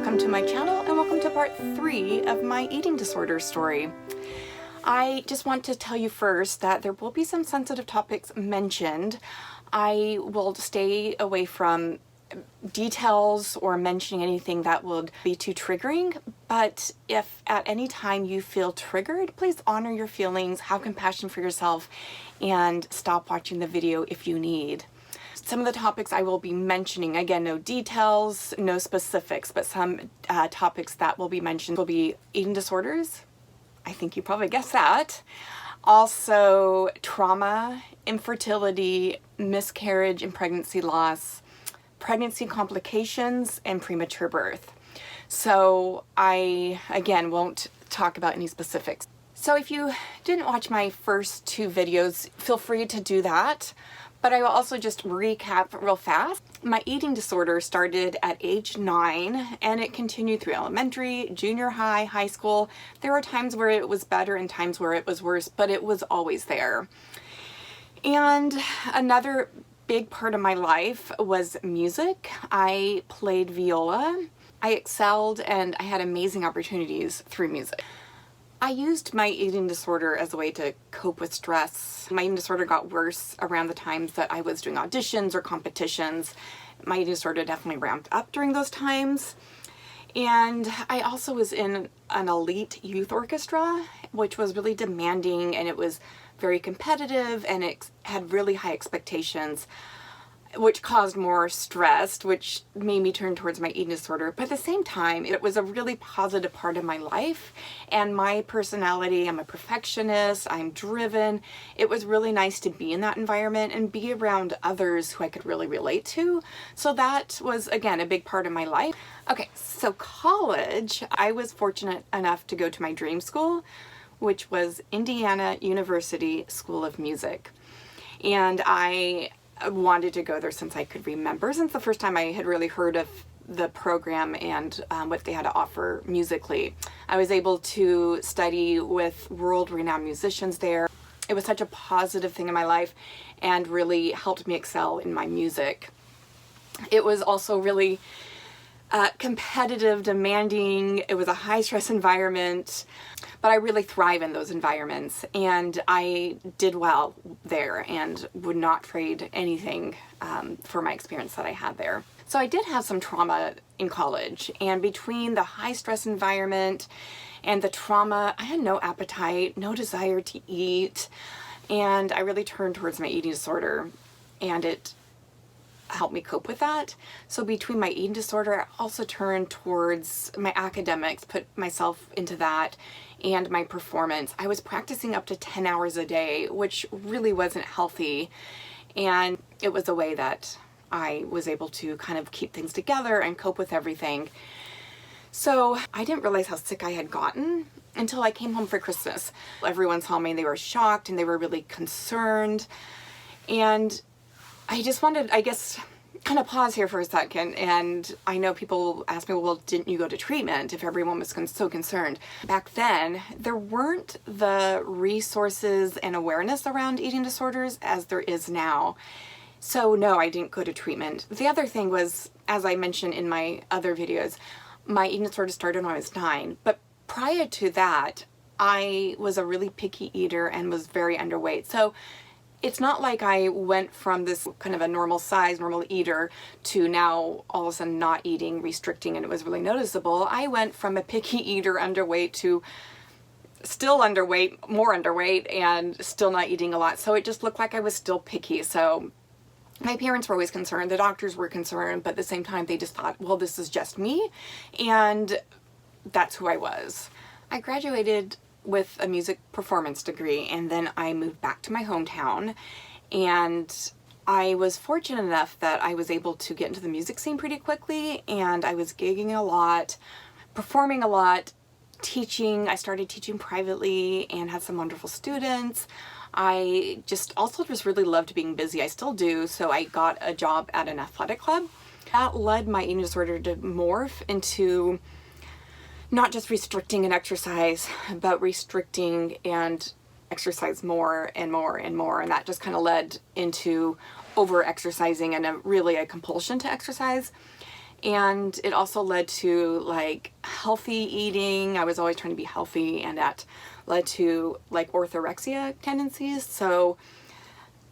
welcome to my channel and welcome to part 3 of my eating disorder story. I just want to tell you first that there will be some sensitive topics mentioned. I will stay away from details or mentioning anything that would be too triggering, but if at any time you feel triggered, please honor your feelings, have compassion for yourself, and stop watching the video if you need. Some of the topics I will be mentioning, again, no details, no specifics, but some topics that will be mentioned will be eating disorders. I think you probably guessed that. Also, trauma, infertility, miscarriage and pregnancy loss, pregnancy complications, and premature birth. So I, again, won't talk about any specifics. So if you didn't watch my first 2 videos, feel free to do that. But I will also just recap real fast. My eating disorder started at age 9 and it continued through elementary, junior high, high school. There were times where it was better and times where it was worse, but it was always there. And another big part of my life was music. I played viola. I excelled and I had amazing opportunities through music. I used my eating disorder as a way to cope with stress. My eating disorder got worse around the times that I was doing auditions or competitions. My eating disorder definitely ramped up during those times. And I also was in an elite youth orchestra, which was really demanding, and it was very competitive, and it had really high expectations, which caused more stress, which made me turn towards my eating disorder. But at the same time, it was a really positive part of my life and my personality. I'm a perfectionist, I'm driven. It was really nice to be in that environment and be around others who I could really relate to. So that was, again, a big part of my life. Okay, so college, I was fortunate enough to go to my dream school, which was Indiana University School of Music. And I wanted to go there since I could remember, since the first time I had really heard of the program and what they had to offer musically. I was able to study with world-renowned musicians there. It was such a positive thing in my life and really helped me excel in my music. It was also really competitive, demanding. It was a high-stress environment, but I really thrive in those environments, and I did well there and would not trade anything for my experience that I had there. So I did have some trauma in college, and between the high-stress environment and the trauma, I had no appetite, no desire to eat, and I really turned towards my eating disorder, and it help me cope with that. So between my eating disorder, I also turned towards my academics, put myself into that, and my performance. I was practicing up to 10 hours a day, which really wasn't healthy. And it was a way that I was able to kind of keep things together and cope with everything. So I didn't realize how sick I had gotten until I came home for Christmas. Everyone saw me and they were shocked and they were really concerned. And I just wanted, I guess, kind of pause here for a second. And I know people ask me, well, didn't you go to treatment if everyone was so concerned? Back then, there weren't the resources and awareness around eating disorders as there is now. So no, I didn't go to treatment. The other thing was, as I mentioned in my other videos, my eating disorder started when I was 9. But prior to that, I was a really picky eater and was very underweight. So it's not like I went from this kind of a normal size, normal eater to now all of a sudden not eating, restricting, and it was really noticeable. I went from a picky eater, underweight, to still underweight, more underweight, and still not eating a lot. So it just looked like I was still picky. So my parents were always concerned, the doctors were concerned, but at the same time they just thought, well, this is just me, and that's who I was. I graduated with a music performance degree, and then I moved back to my hometown, and I was fortunate enough that I was able to get into the music scene pretty quickly, and I was gigging a lot, performing a lot, teaching. I started teaching privately and had some wonderful students. I just really loved being busy. I still do, so I got a job at an athletic club. That led my eating disorder to morph into not just restricting and exercise, but restricting and exercise more and more and more. And that just kind of led into over exercising and really a compulsion to exercise. And it also led to like healthy eating. I was always trying to be healthy, and that led to like orthorexia tendencies. So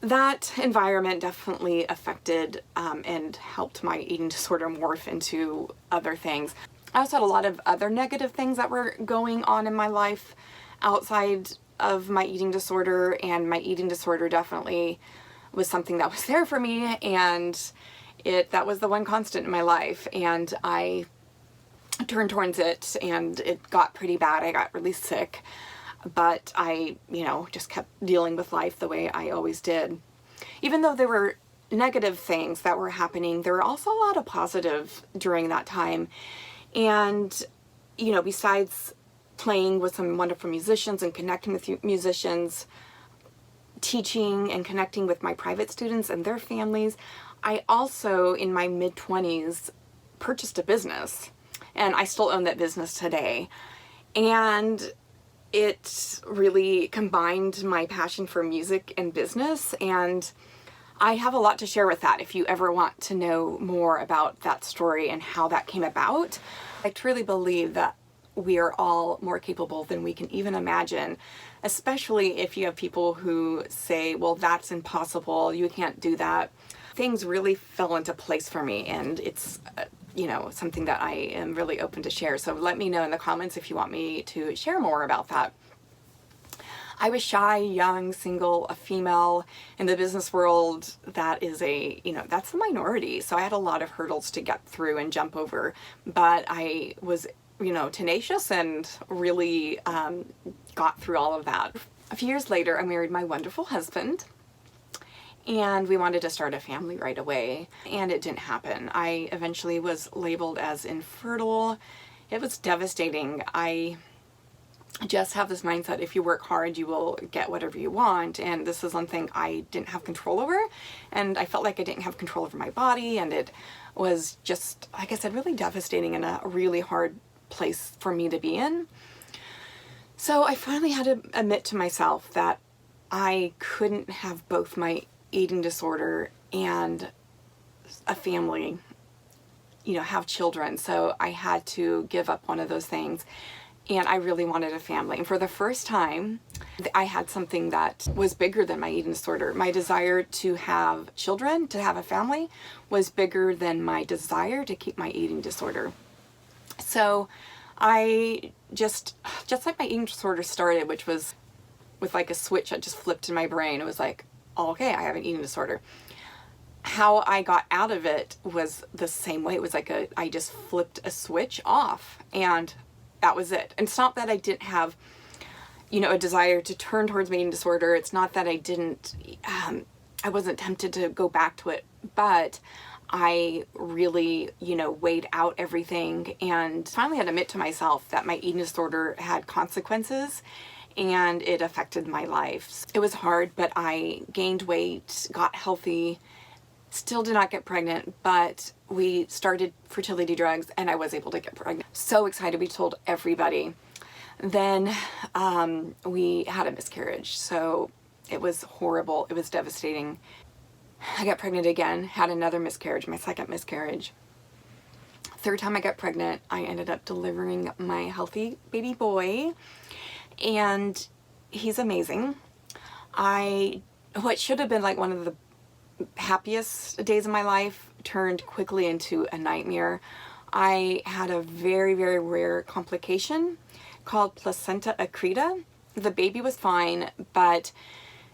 that environment definitely affected and helped my eating disorder morph into other things. I also had a lot of other negative things that were going on in my life outside of my eating disorder, and my eating disorder definitely was something that was there for me, and that was the one constant in my life, and I turned towards it, and it got pretty bad. I got really sick, but I, just kept dealing with life the way I always did. Even though there were negative things that were happening, there were also a lot of positive during that time. And, besides playing with some wonderful musicians and connecting with musicians, teaching and connecting with my private students and their families, I also, in my mid-20s, purchased a business, and I still own that business today. And it really combined my passion for music and business, and I have a lot to share with that if you ever want to know more about that story and how that came about. I truly believe that we are all more capable than we can even imagine, especially if you have people who say, well, that's impossible, you can't do that. Things really fell into place for me, and it's something that I am really open to share. So let me know in the comments if you want me to share more about that. I was shy, young, single, a female in the business world. That is that's the minority. So I had a lot of hurdles to get through and jump over, but I was, tenacious and really got through all of that. A few years later, I married my wonderful husband, and we wanted to start a family right away, and it didn't happen. I eventually was labeled as infertile. It was devastating. I just have this mindset, if you work hard, you will get whatever you want, and this is something I didn't have control over, and I felt like I didn't have control over my body, and it was just, like I said, really devastating and a really hard place for me to be in. So I finally had to admit to myself that I couldn't have both my eating disorder and a family, have children. So I had to give up one of those things, and I really wanted a family. And for the first time, I had something that was bigger than my eating disorder. My desire to have children, to have a family, was bigger than my desire to keep my eating disorder. So I just like my eating disorder started, which was with like a switch that just flipped in my brain. It was like, oh, okay, I have an eating disorder. How I got out of it was the same way. It was like I just flipped a switch off, and that was it. And it's not that I didn't have, a desire to turn towards my eating disorder. It's not that I didn't, I wasn't tempted to go back to it, but I really, weighed out everything and finally had to admit to myself that my eating disorder had consequences, and it affected my life. It was hard, but I gained weight, got healthy, still did not get pregnant, but we started fertility drugs and I was able to get pregnant. So excited, we told everybody. Then we had a miscarriage, so it was horrible, it was devastating. I got pregnant again, had another miscarriage, my second miscarriage. Third time I got pregnant, I ended up delivering my healthy baby boy, and he's amazing. What should have been like one of the happiest days of my life turned quickly into a nightmare. I had a very, very rare complication called placenta accreta. The baby was fine, but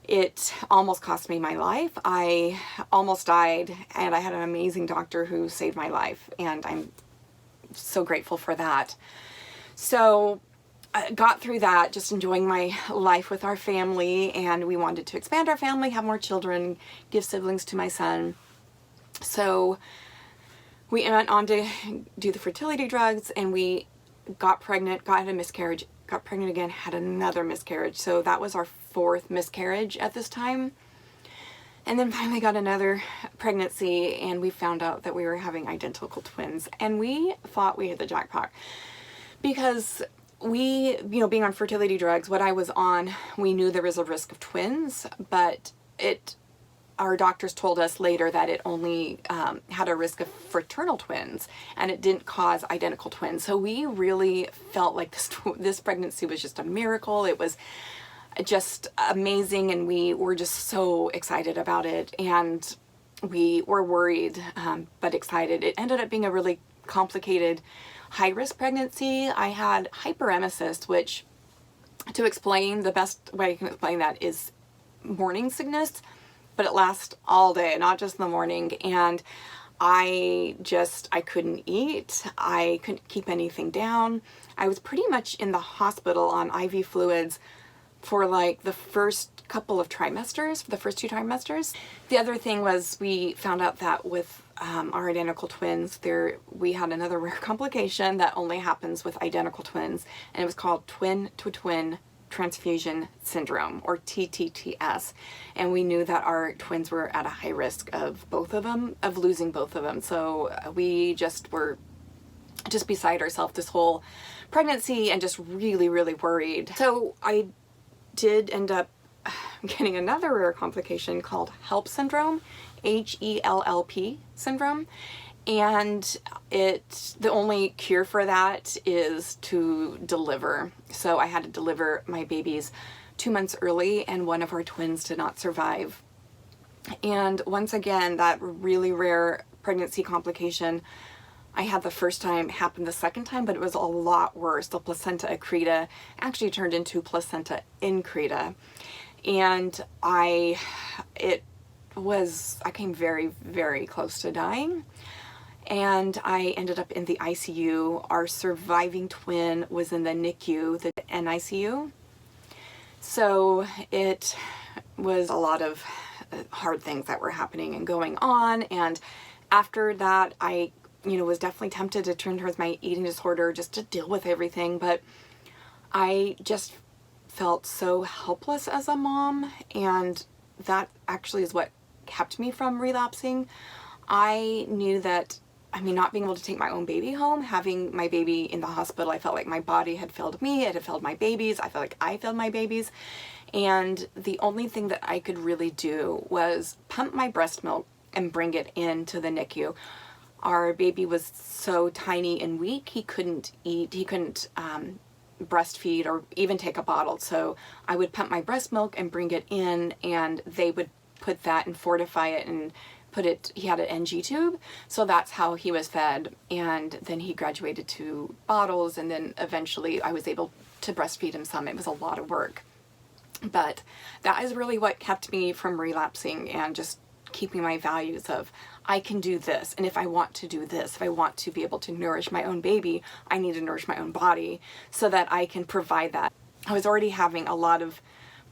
it almost cost me my life. I almost died, and I had an amazing doctor who saved my life, and I'm so grateful for that. So I got through that, just enjoying my life with our family, and we wanted to expand our family, have more children, give siblings to my son. So we went on to do the fertility drugs, and we got pregnant, got a miscarriage, got pregnant again, had another miscarriage. So that was our fourth miscarriage at this time. And then finally got another pregnancy, and we found out that we were having identical twins, and we thought we hit the jackpot because we, being on fertility drugs, what I was on, we knew there was a risk of twins, but it our doctors told us later that it only had a risk of fraternal twins, and it didn't cause identical twins. So we really felt like this pregnancy was just a miracle. It was just amazing, and we were just so excited about it, and we were worried but excited. It ended up being a really complicated high-risk pregnancy. I had hyperemesis, which, to explain, the best way I can explain that is morning sickness, but it lasts all day, not just in the morning. And I couldn't eat. I couldn't keep anything down. I was pretty much in the hospital on IV fluids for like the first couple of trimesters, the first 2 trimesters. The other thing was we found out that with our identical twins, we had another rare complication that only happens with identical twins, and it was called twin-to-twin transfusion syndrome, or TTTS. And we knew that our twins were at a high risk of losing both of them. So we just were beside ourselves this whole pregnancy and just really, really worried. So I did end up getting another rare complication called HELLP syndrome, HELLP syndrome. And the only cure for that is to deliver. So I had to deliver my babies 2 months early, and one of our twins did not survive. And once again, that really rare pregnancy complication I had the first time happened the second time, but it was a lot worse. The placenta accreta actually turned into placenta increta. And I came very, very close to dying. And I ended up in the ICU. Our surviving twin was in the NICU, the NICU. So it was a lot of hard things that were happening and going on. And after that, I was definitely tempted to turn towards my eating disorder just to deal with everything. But I just felt so helpless as a mom. And that actually is what kept me from relapsing. I knew that, not being able to take my own baby home, having my baby in the hospital, I felt like my body had failed me, it had failed my babies, I felt like I failed my babies. And the only thing that I could really do was pump my breast milk and bring it into the NICU. Our baby was so tiny and weak, he couldn't eat, he couldn't breastfeed or even take a bottle. So I would pump my breast milk and bring it in, and they would put that and fortify it and he had an NG tube, so that's how he was fed. And then he graduated to bottles, and then eventually I was able to breastfeed him some. It was a lot of work, but that is really what kept me from relapsing and just keeping my values of, I can do this, and if I want to do this, if I want to be able to nourish my own baby, I need to nourish my own body so that I can provide that. I was already having a lot of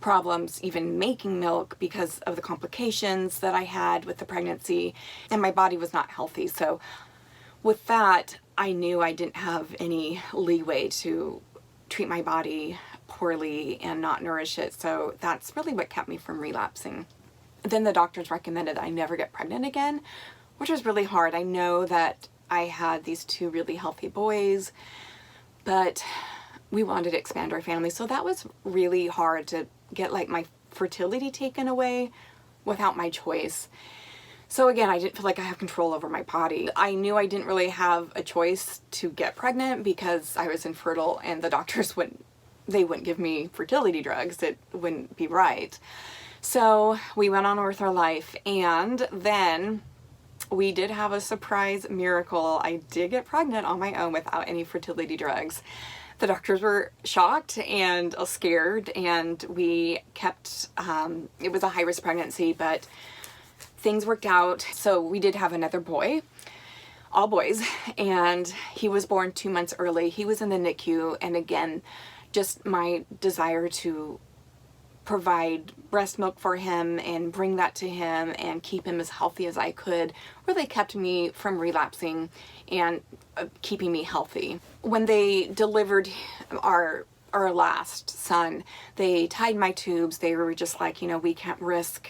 problems even making milk because of the complications that I had with the pregnancy, and my body was not healthy. So with that, I knew I didn't have any leeway to treat my body poorly and not nourish it. So that's really what kept me from relapsing. Then the doctors recommended I never get pregnant again, which was really hard. I know that I had these 2 really healthy boys, but we wanted to expand our family. So that was really hard to get like my fertility taken away without my choice. So again, I didn't feel like I have control over my body. I knew I didn't really have a choice to get pregnant because I was infertile, and the doctors wouldn't give me fertility drugs. It wouldn't be right. So we went on with our life, and then we did have a surprise miracle. I did get pregnant on my own without any fertility drugs. The doctors were shocked and scared, and we kept, it was a high-risk pregnancy, but things worked out. So we did have another boy, all boys, and he was born 2 months early. He was in the NICU, and again, just my desire to provide breast milk for him and bring that to him and keep him as healthy as I could really kept me from relapsing and keeping me healthy. When they delivered our last son, they tied my tubes. They were just like, we can't risk,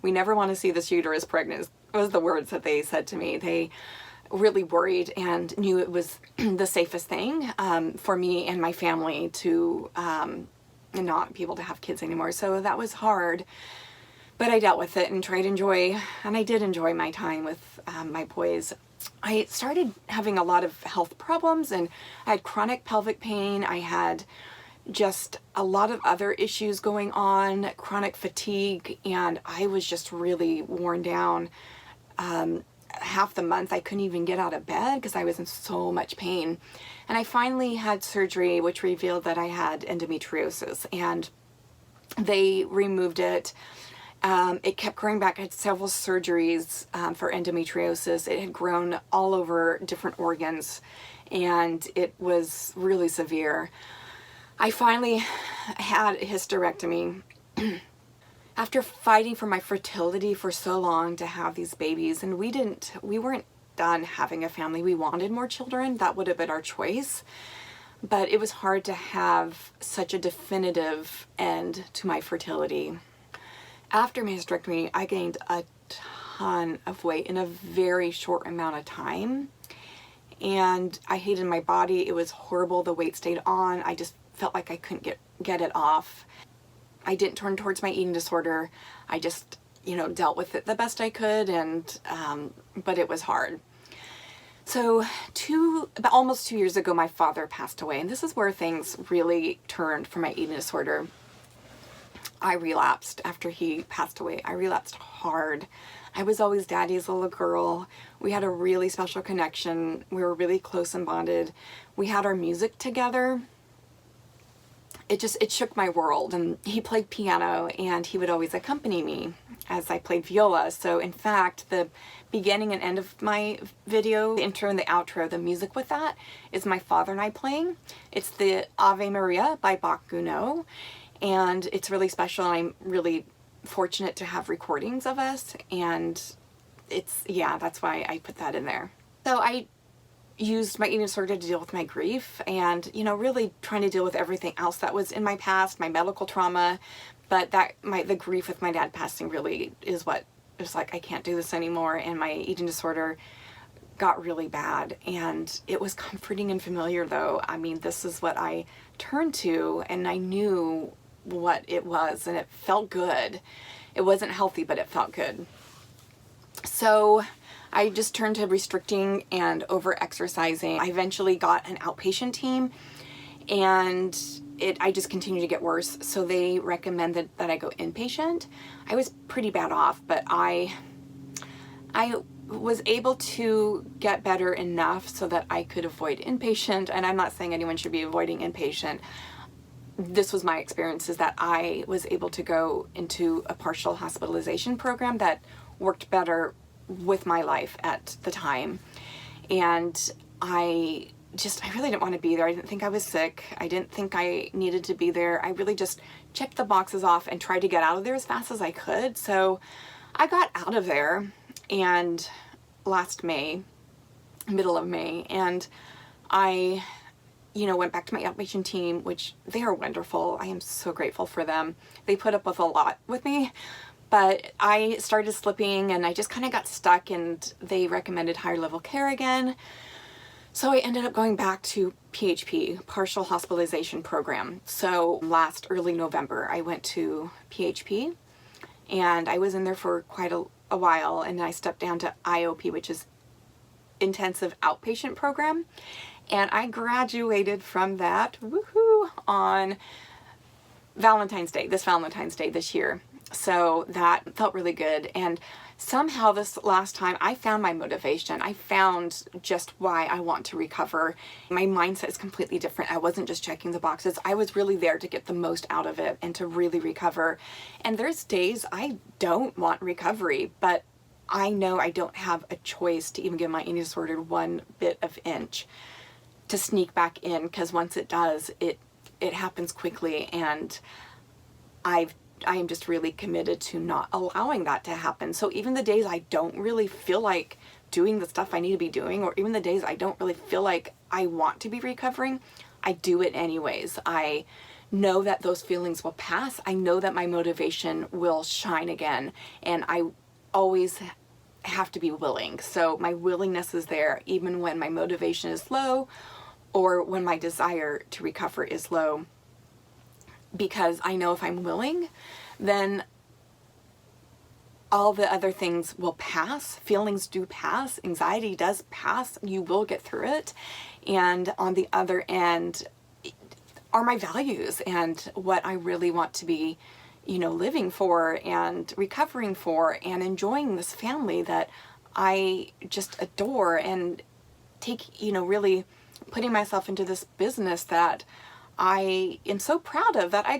we never want to see this uterus pregnant, was the words that they said to me. They really worried and knew it was the safest thing for me and my family to and not be able to have kids anymore. So that was hard. But I dealt with it and tried to enjoy, and I did enjoy my time with my boys. I started having a lot of health problems, and I had chronic pelvic pain. I had just a lot of other issues going on, chronic fatigue, and I was just really worn down. Half the month I couldn't even get out of bed because I was in so much pain. And I finally had surgery which revealed that I had endometriosis, and they removed it. It kept growing back. I had several surgeries for endometriosis. It had grown all over different organs, and it was really severe. I finally had a hysterectomy after fighting for my fertility for so long to have these babies, and we weren't done having a family. We wanted more children. That would have been our choice. But it was hard to have such a definitive end to my fertility. After my hysterectomy, I gained a ton of weight in a very short amount of time. And I hated my body. It was horrible. The weight stayed on. I just felt like I couldn't get it off. I didn't turn towards my eating disorder. I just, dealt with it the best I could, but it was hard. So almost 2 years ago, my father passed away, and this is where things really turned for my eating disorder. I relapsed after he passed away. I relapsed hard. I was always Daddy's little girl. We had a really special connection. We were really close and bonded. We had our music together. It shook my world. And he played piano, and he would always accompany me as I played viola. So in fact, the beginning and end of my video, the intro and the outro, the music with that is my father and I playing. It's the Ave Maria by Bach Gounod, and it's really special, and I'm really fortunate to have recordings of us, and that's why I put that in there. So I used my eating disorder to deal with my grief, and really trying to deal with everything else that was in my past, my medical trauma, but the grief with my dad passing really is what it was like. I can't do this anymore, and my eating disorder got really bad, and it was comforting and familiar though. I mean, this is what I turned to, and I knew what it was, and it felt good. It wasn't healthy, but it felt good. So I just turned to restricting and over-exercising. I eventually got an outpatient team, and I just continued to get worse. So they recommended that I go inpatient. I was pretty bad off, but I was able to get better enough so that I could avoid inpatient. And I'm not saying anyone should be avoiding inpatient. This was my experience, is that I was able to go into a partial hospitalization program that worked better with my life at the time. And I really didn't want to be there. I didn't think I was sick. I didn't think I needed to be there. I really just checked the boxes off and tried to get out of there as fast as I could. So I got out of there, and last May, middle of May, and I went back to my outpatient team, which they are wonderful. I am so grateful for them. They put up with a lot with me, but I started slipping, and I just kind of got stuck, and they recommended higher level care again. So I ended up going back to PHP, partial hospitalization program. So early November, I went to PHP, and I was in there for quite a while, and then I stepped down to IOP, which is intensive outpatient program. And I graduated from that, woohoo, on Valentine's Day this year. So that felt really good. And somehow this last time I found my motivation. I found just why I want to recover. My mindset is completely different. I wasn't just checking the boxes. I was really there to get the most out of it and to really recover. And there's days I don't want recovery, but I know I don't have a choice to even give my eating disorder one bit of inch to sneak back in, because once it does, it happens quickly, and I am just really committed to not allowing that to happen. So even the days I don't really feel like doing the stuff I need to be doing, or even the days I don't really feel like I want to be recovering, I do it anyways. I know that those feelings will pass. I know that my motivation will shine again, and I always have to be willing. So my willingness is there even when my motivation is low, or when my desire to recover is low, because I know if I'm willing, then all the other things will pass. Feelings do pass. Anxiety does pass. You will get through it. And on the other end are my values and what I really want to be, living for and recovering for and enjoying this family that I just adore, and take, really putting myself into this business that I am so proud of, that I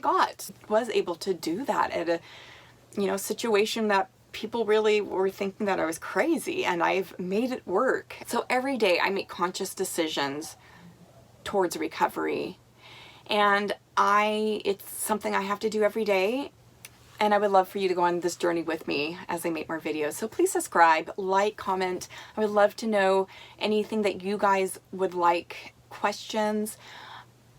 was able to do that at a, situation that people really were thinking that I was crazy, and I've made it work. So every day I make conscious decisions towards recovery, and it's something I have to do every day. And I would love for you to go on this journey with me as I make more videos. So please subscribe, like, comment. I would love to know anything that you guys would like, questions.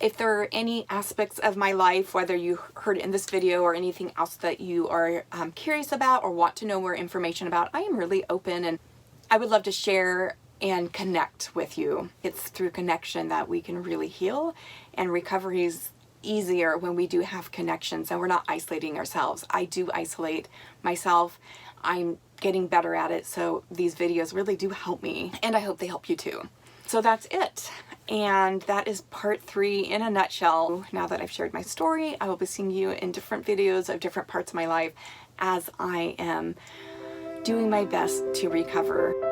If there are any aspects of my life, whether you heard it in this video or anything else that you are curious about or want to know more information about, I am really open, and I would love to share and connect with you. It's through connection that we can really heal, and recovery is easier when we do have connections and we're not isolating ourselves. I do isolate myself. I'm getting better at it, so these videos really do help me, and I hope they help you too. So that's it. And that is part 3 in a nutshell. Now that I've shared my story, I will be seeing you in different videos of different parts of my life as I am doing my best to recover.